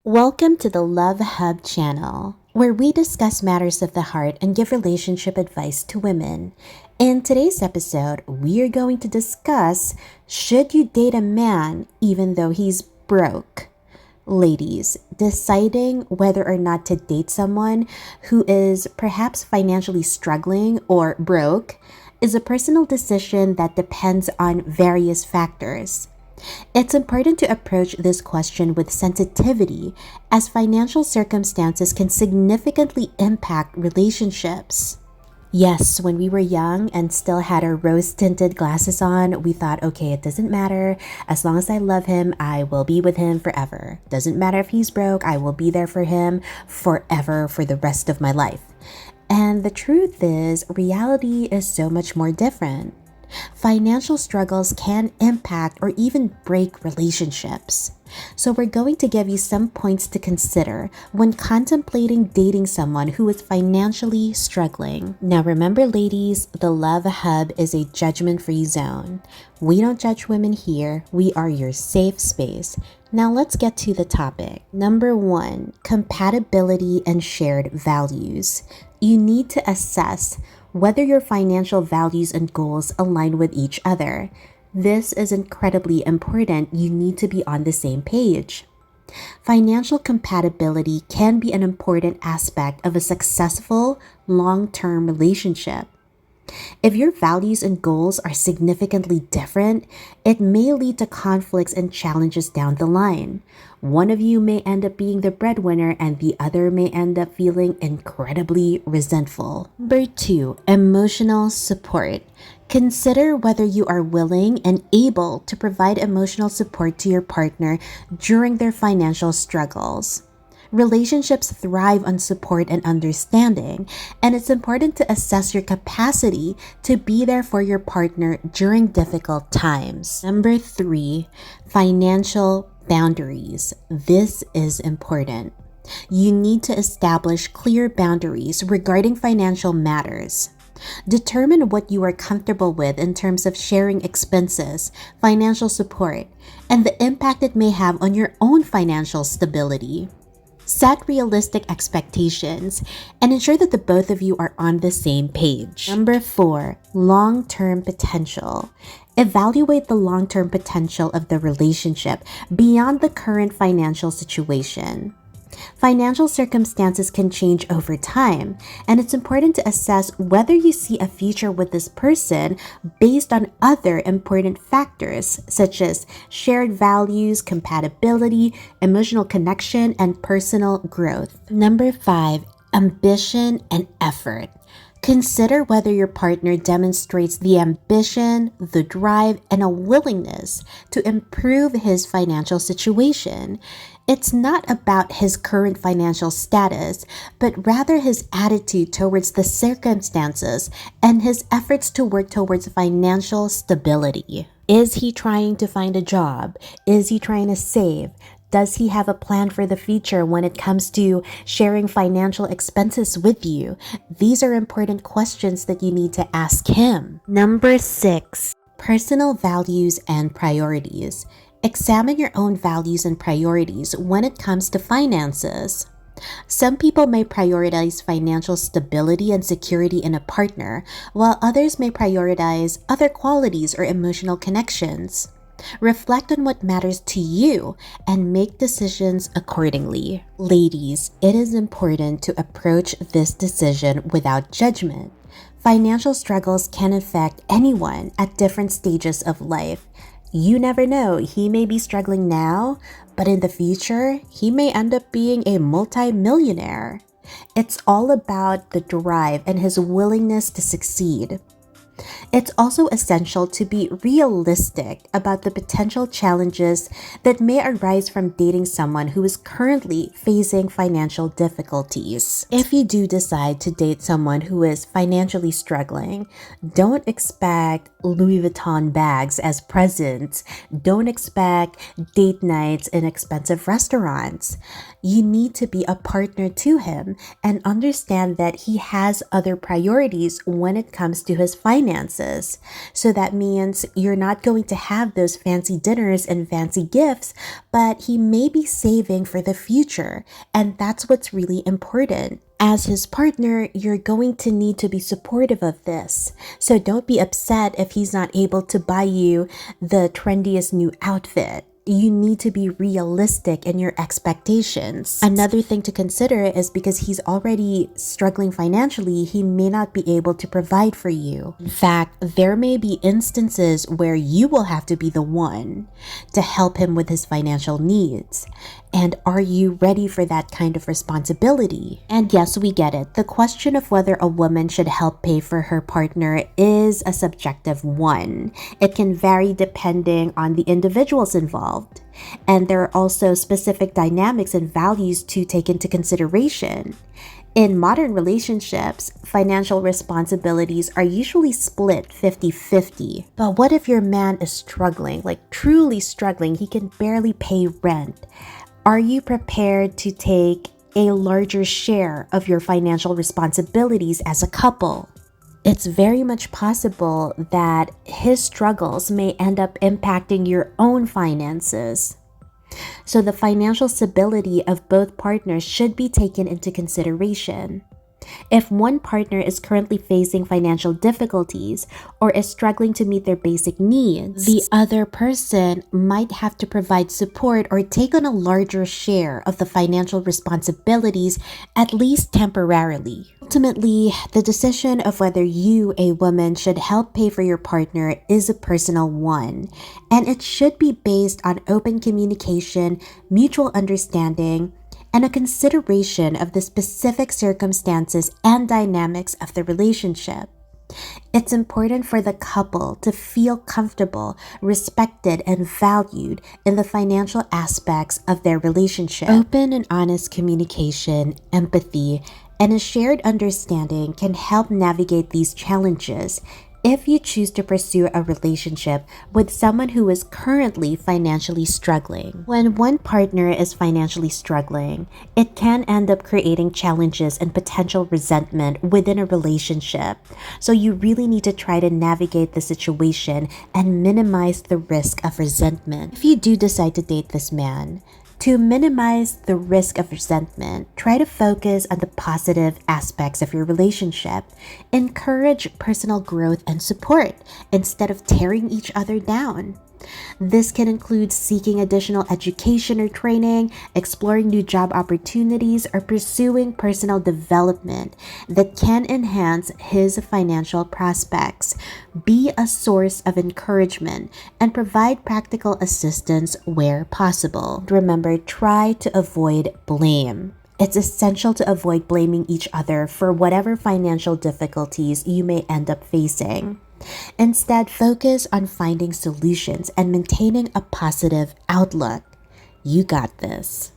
Welcome to the Love Hub channel, where we discuss matters of the heart and give relationship advice to women. In today's episode, we are going to discuss, should you date a man even though he's broke? Ladies, deciding whether or not to date someone who is perhaps financially struggling or broke is a personal decision that depends on various factors. It's important to approach this question with sensitivity, as financial circumstances can significantly impact relationships. Yes, when we were young and still had our rose tinted glasses on, we thought, okay, it doesn't matter. As long as I love him, I will be with him forever. Doesn't matter if he's broke, I will be there for him forever for the rest of my life. And the truth is, reality is so much more different. Financial struggles can impact or even break relationships. So, we're going to give you some points to consider when contemplating dating someone who is financially struggling. Now, remember, ladies, the Love Hub is a judgment free zone. We don't judge women here, we are your safe space. Now, let's get to the topic. Number one, compatibility and shared values. You need to assess whether your financial values and goals align with each other. This is incredibly important. You need to be on the same page. Financial compatibility can be an important aspect of a successful long-term relationship. If your values and goals are significantly different, it may lead to conflicts and challenges down the line. One of you may end up being the breadwinner and the other may end up feeling incredibly resentful. Number two, emotional support. Consider whether you are willing and able to provide emotional support to your partner during their financial struggles. Relationships thrive on support and understanding, and it's important to assess your capacity to be there for your partner during difficult times. Number three, financial boundaries. This is important. You need to establish clear boundaries regarding financial matters. Determine what you are comfortable with in terms of sharing expenses, financial support, and the impact it may have on your own financial stability. Set realistic expectations and ensure that the both of you are on the same page. Number four, long-term potential. Evaluate the long-term potential of the relationship beyond the current financial situation. Financial circumstances can change over time, and it's important to assess whether you see a future with this person based on other important factors such as shared values, compatibility, emotional connection, and personal growth. Number five, ambition and effort. Consider whether your partner demonstrates the ambition, the drive, and a willingness to improve his financial situation. It's not about his current financial status, but rather his attitude towards the circumstances and his efforts to work towards financial stability. Is he trying to find a job? Is he trying to save? Does he have a plan for the future when it comes to sharing financial expenses with you? These are important questions that you need to ask him. Number six, personal values and priorities. Examine your own values and priorities when it comes to finances. Some people may prioritize financial stability and security in a partner, while others may prioritize other qualities or emotional connections. Reflect on what matters to you and make decisions accordingly. Ladies, it is important to approach this decision without judgment. Financial struggles can affect anyone at different stages of life. You never know, he may be struggling now, but in the future, he may end up being a multi-millionaire. It's all about the drive and his willingness to succeed. It's also essential to be realistic about the potential challenges that may arise from dating someone who is currently facing financial difficulties. If you do decide to date someone who is financially struggling, don't expect Louis Vuitton bags as presents. Don't expect date nights in expensive restaurants. You need to be a partner to him and understand that he has other priorities when it comes to his finances. finances. So that means you're not going to have those fancy dinners and fancy gifts, but he may be saving for the future. And that's what's really important. As his partner, you're going to need to be supportive of this. So don't be upset if he's not able to buy you the trendiest new outfit. You need to be realistic in your expectations. Another thing to consider is because he's already struggling financially, he may not be able to provide for you. In fact, there may be instances where you will have to be the one to help him with his financial needs. And are you ready for that kind of responsibility? And yes, we get it. The question of whether a woman should help pay for her partner is a subjective one. It can vary depending on the individuals involved. And there are also specific dynamics and values to take into consideration. In modern relationships, financial responsibilities are usually split 50-50. But what if your man is struggling, like truly struggling? He can barely pay rent. Are you prepared to take a larger share of your financial responsibilities as a couple? It's very much possible that his struggles may end up impacting your own finances. So the financial stability of both partners should be taken into consideration. If one partner is currently facing financial difficulties or is struggling to meet their basic needs, the other person might have to provide support or take on a larger share of the financial responsibilities, at least temporarily. Ultimately, the decision of whether you, a woman, should help pay for your partner is a personal one, and it should be based on open communication, mutual understanding, and a consideration of the specific circumstances and dynamics of the relationship. It's important for the couple to feel comfortable, respected, and valued in the financial aspects of their relationship. Open and honest communication, empathy, and a shared understanding can help navigate these challenges if you choose to pursue a relationship with someone who is currently financially struggling. When one partner is financially struggling, it can end up creating challenges and potential resentment within a relationship. So you really need to try to navigate the situation and minimize the risk of resentment. If you do decide to date this man, to minimize the risk of resentment, try to focus on the positive aspects of your relationship. Encourage personal growth and support instead of tearing each other down. This can include seeking additional education or training, exploring new job opportunities, or pursuing personal development that can enhance his financial prospects. Be a source of encouragement and provide practical assistance where possible. Remember, try to avoid blame. It's essential to avoid blaming each other for whatever financial difficulties you may end up facing. Instead, focus on finding solutions and maintaining a positive outlook. You got this.